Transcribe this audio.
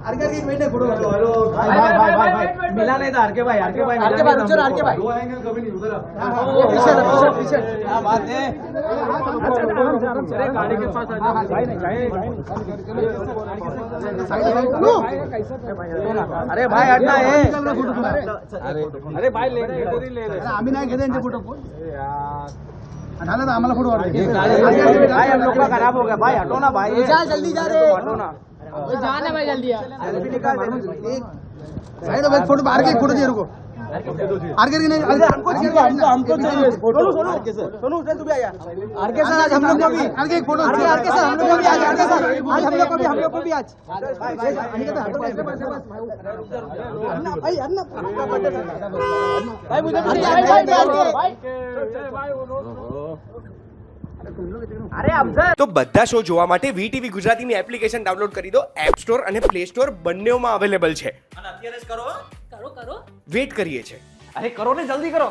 RK एक minute photo भाई मिला नहीं था आरके भाई आरके भाई दो आएंगे कभी नहीं उधर पीछे क्या बात है अरे गाड़ी के पास आ जाओ भाई अरे भाई हटना है अरे भाई ले रहे इधर ही ले रहे आम्ही नाही घेते यांचे फोटो झालं तर आम्हाला फोटो वाटते भाई हम लोग का खराब हो गया भाई हटो ना भाई जल्दी जा रे हटो ना जाना भाई जल्दी यार साइड में फोटो आरके एक फोटो दिए रुको आरके की नहीं हमको चाहिए फोटो सोनू उधर तू भी आया आरके सर आज हम लोग को भी आरके एक फोटो आरके सर हम लोग को भी आज आरके सर आज हम लोग को भी आज भाई अन्ना भाई मुझे તો બધા શો જોવા માટે વીટીવી ગુજરાતીની એપ્લિકેશન ડાઉનલોડ કરી દો એપ સ્ટોર અને પ્લે સ્ટોર બંનેમાં અવેલેબલ છે અત્યારે જ કરો करो करो વેટ કરીએ છે अरे करो ने जल्दी करो